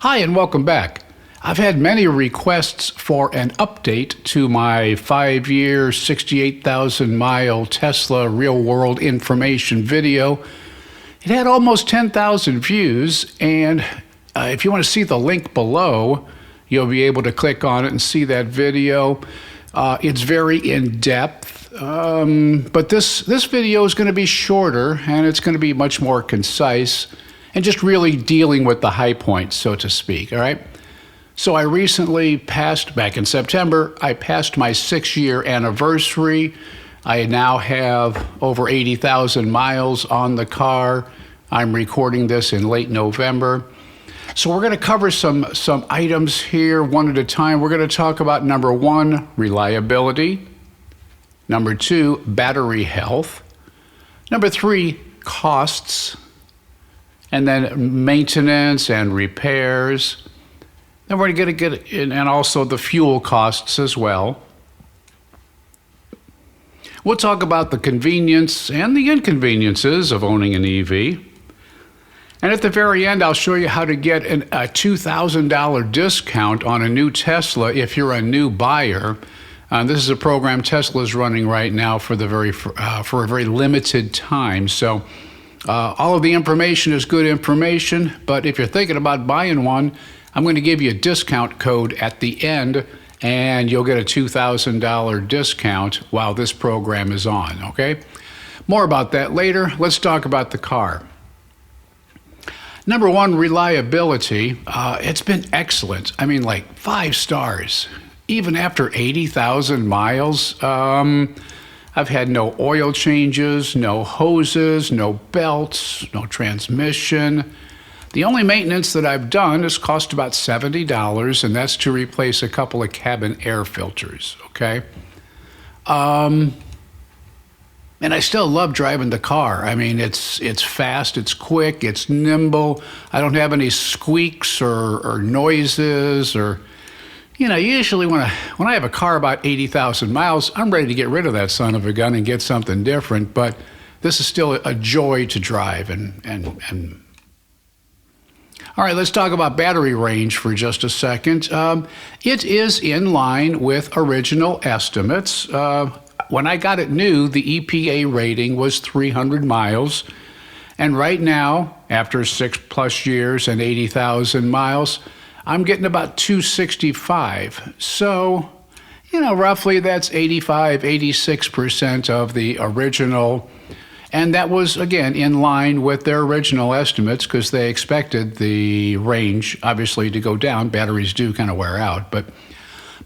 Hi, and welcome back. I've had many requests for an update to my 5-year, 68,000-mile Tesla real-world information video. It had almost 10,000 views, and if you want to see the link below, you'll be able to click on it and see that video. It's very in-depth, but this video is going to be shorter, and it's going to be much more concise, and just really dealing with the high points, so to speak, all right? So I recently passed, back in September, I passed my 6-year anniversary. I now have over 80,000 miles on the car. I'm recording this in late November. So we're going to cover some items here one at a time. We're going to talk about number 1, reliability. Number 2, battery health. Number 3, costs. And then maintenance and repairs. Then we're going to get in, and also the fuel costs as well. We'll talk about the convenience and the inconveniences of owning an EV. And at the very end, I'll show you how to get a $2,000 discount on a new Tesla if you're a new buyer. This is a program Tesla is running right now for a very limited time. So all of the information is good information, but if you're thinking about buying one, I'm going to give you a discount code at the end, and you'll get a $2,000 discount while this program is on, okay? More about that later. Let's talk about the car. Number 1, reliability. It's been excellent. I mean, like 5 stars. Even after 80,000 miles, I've had no oil changes, no hoses, no belts, no transmission. The only maintenance that I've done has cost about $70, and that's to replace a couple of cabin air filters, okay? And I still love driving the car. I mean, it's fast, it's quick, it's nimble. I don't have any squeaks or noises or, you know, usually when I have a car about 80,000 miles, I'm ready to get rid of that son of a gun and get something different, but this is still a joy to drive and all right, let's talk about battery range for just a second. It is in line with original estimates. When I got it new, the EPA rating was 300 miles. And right now, after 6+ years and 80,000 miles, I'm getting about 265. So, you know, roughly that's 86% of the original. And that was, again, in line with their original estimates because they expected the range, obviously, to go down. Batteries do kind of wear out. But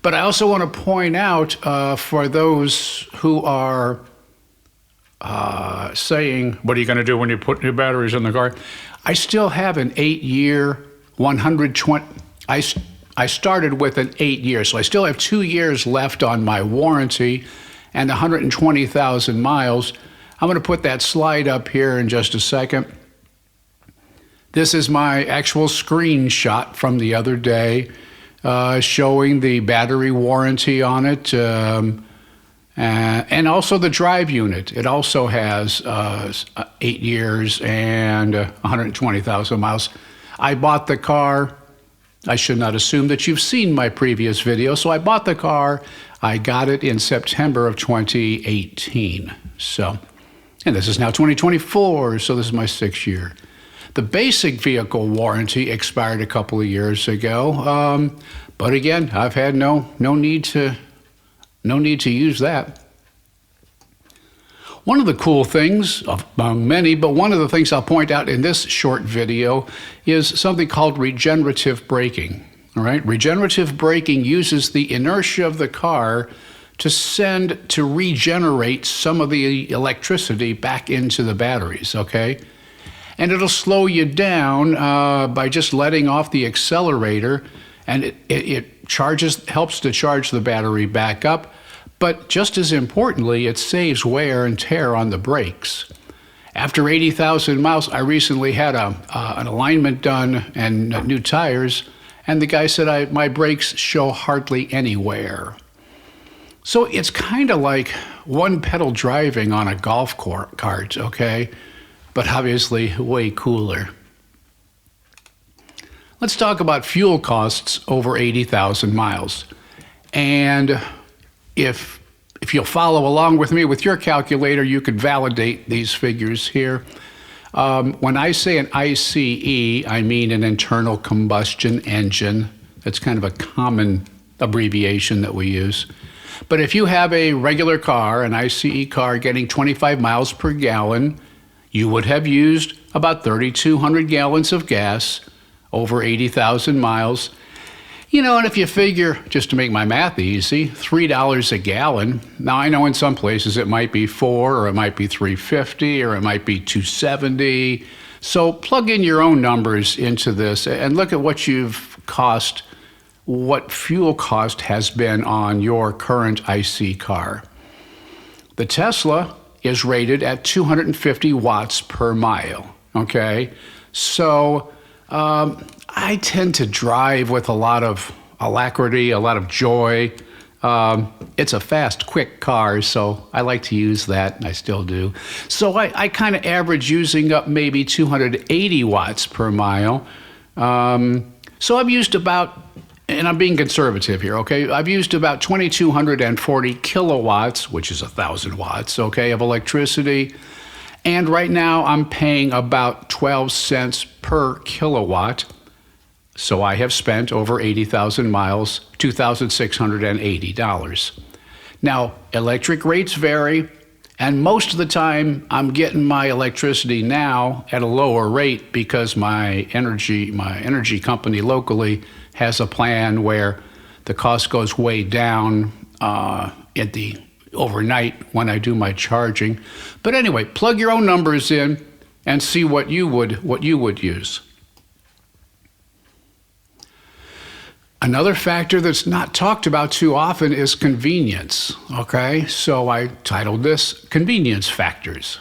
I also want to point out for those who are saying, what are you going to do when you put new batteries in the car? I still have an 8-year, 120. I started with an 8-year, so I still have 2 years left on my warranty and 120,000 miles. I'm going to put that slide up here in just a second. This is my actual screenshot from the other day showing the battery warranty on it and also the drive unit. It also has 8 years and 120,000 miles. I bought the car. I should not assume that you've seen my previous video. So I bought the car. I got it in September of 2018. And this is now 2024, so this is my 6th year. The basic vehicle warranty expired a couple of years ago, but again, I've had no need to use that. One of the cool things, among many, but one of the things I'll point out in this short video is something called regenerative braking. All right, regenerative braking uses the inertia of the car to regenerate some of the electricity back into the batteries, okay? And it'll slow you down by just letting off the accelerator, and it helps to charge the battery back up, but just as importantly, it saves wear and tear on the brakes. After 80,000 miles, I recently had an alignment done and new tires, and the guy said my brakes show hardly any wear. So it's kind of like one pedal driving on a golf cart, okay? But obviously way cooler. Let's talk about fuel costs over 80,000 miles. And if you'll follow along with me with your calculator, you could validate these figures here. When I say an ICE, I mean an internal combustion engine. That's kind of a common abbreviation that we use. But if you have a regular car, an ICE car getting 25 miles per gallon, you would have used about 3,200 gallons of gas over 80,000 miles. You know, and if you figure, just to make my math easy, $3 a gallon. Now, I know in some places it might be $4, or it might be $3.50, or it might be $2.70. So plug in your own numbers into this and look at what you've cost, what fuel cost has been on your current IC car. The Tesla is rated at 250 watts per mile, okay? So I tend to drive with a lot of alacrity, a lot of joy. It's a fast, quick car, so I like to use that, and I still do. So I kind of average using up maybe 280 watts per mile. So I've used about, and I'm being conservative here, okay? I've used about 2,240 kilowatts, which is 1,000 watts, okay, of electricity. And right now I'm paying about 12 cents per kilowatt. So I have spent over 80,000 miles, $2,680. Now, electric rates vary, and most of the time I'm getting my electricity now at a lower rate because my energy company locally has a plan where the cost goes way down at the overnight when I do my charging. But anyway, plug your own numbers in and see what you would use. Another factor that's not talked about too often is convenience, okay? So I titled this Convenience Factors.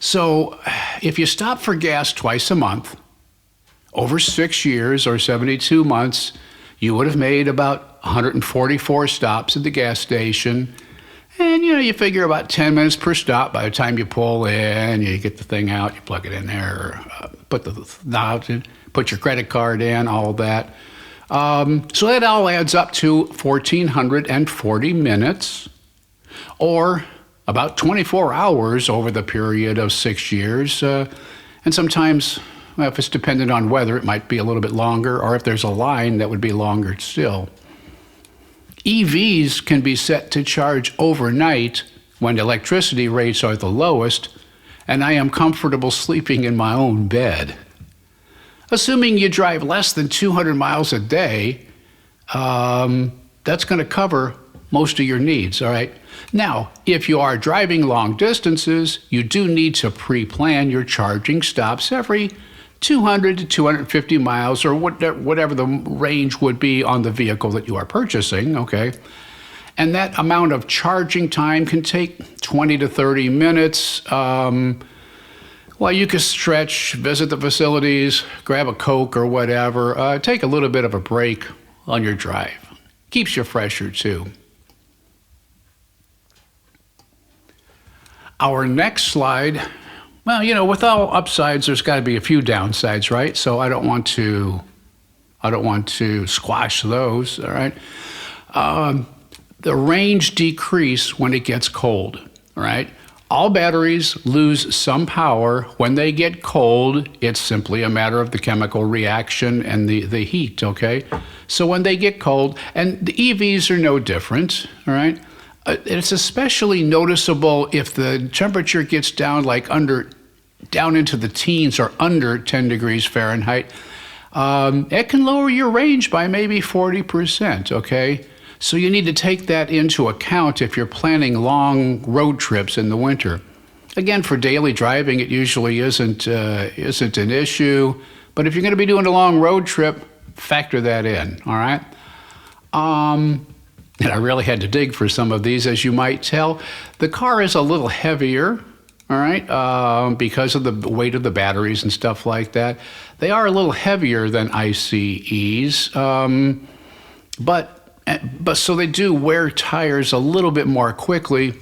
So if you stop for gas twice a month, over 6 years or 72 months, you would have made about 144 stops at the gas station. And, you know, you figure about 10 minutes per stop. By the time you pull in, you get the thing out, you plug it in there, put the knob in, put your credit card in, all that. So that all adds up to 1,440 minutes, or about 24 hours over the period of 6 years. And sometimes, well, if it's dependent on weather, it might be a little bit longer, or if there's a line, that would be longer still. EVs can be set to charge overnight when electricity rates are the lowest, and I am comfortable sleeping in my own bed. Assuming you drive less than 200 miles a day, that's going to cover most of your needs, all right? Now, if you are driving long distances, you do need to pre-plan your charging stops every 200 to 250 miles, or whatever the range would be on the vehicle that you are purchasing, okay? And that amount of charging time can take 20 to 30 minutes. Well, you can stretch, visit the facilities, grab a Coke or whatever, take a little bit of a break on your drive. Keeps you fresher too. Our next slide, well, you know, with all upsides, there's got to be a few downsides, right? So I don't want to squash those, all right? The range decrease when it gets cold, all right? All batteries lose some power when they get cold. It's simply a matter of the chemical reaction and the heat, okay? So when they get cold, and the EVs are no different, all right? It's especially noticeable if the temperature gets down down into the teens or under 10 degrees Fahrenheit. It can lower your range by maybe 40%, okay? So you need to take that into account if you're planning long road trips in the winter. Again, for daily driving, it usually isn't an issue, but if you're going to be doing a long road trip, factor that in, all right? And I really had to dig for some of these, as you might tell. The car is a little heavier, all right, because of the weight of the batteries and stuff like that. They are a little heavier than ICEs, but so they do wear tires a little bit more quickly.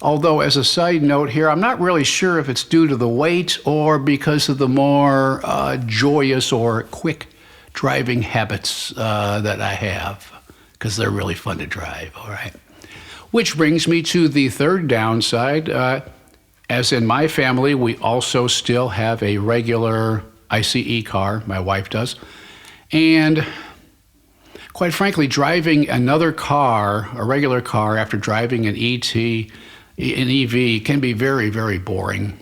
Although, as a side note here, I'm not really sure if it's due to the weight or because of the more joyous or quick driving habits that I have, because they're really fun to drive, all right? Which brings me to the third downside. As in my family, we also still have a regular ICE car, my wife does. And quite frankly, driving another car, a regular car, after driving an EV can be very, very boring.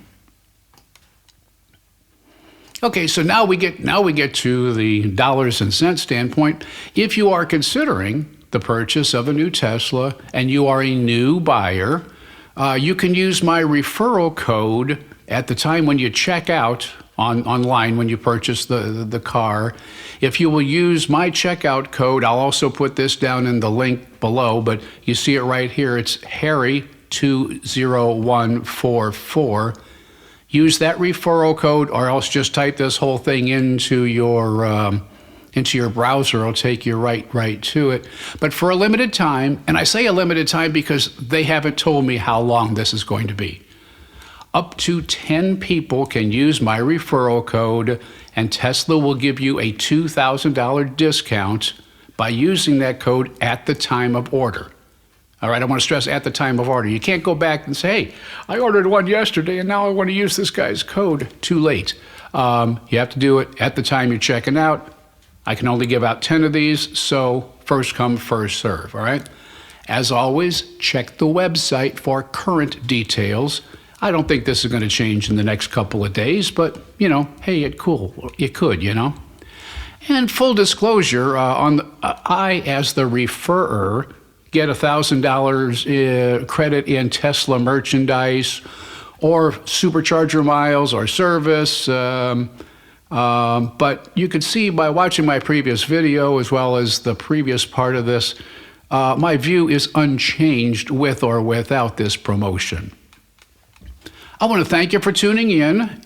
Okay, so now we get to the dollars and cents standpoint. If you are considering the purchase of a new Tesla and you are a new buyer, you can use my referral code at the time when you check out online when you purchase the car. If you will use my checkout code, I'll also put this down in the link below, but you see it right here. It's Harry20144. Use that referral code, or else just type this whole thing into your browser. It'll take you right to it. But for a limited time, and I say a limited time because they haven't told me how long this is going to be, up to 10 people can use my referral code, and Tesla will give you a $2,000 discount by using that code at the time of order. All right, I want to stress at the time of order. You can't go back and say, hey, I ordered one yesterday and now I want to use this guy's code. Too late. You have to do it at the time you're checking out. I can only give out 10 of these, so first come, first serve, all right? As always, check the website for current details. I don't think this is going to change in the next couple of days, but, hey, it could, And full disclosure, I, as the referrer, get $1,000 credit in Tesla merchandise or supercharger miles or service. But you can see by watching my previous video, as well as the previous part of this, my view is unchanged with or without this promotion. I want to thank you for tuning in.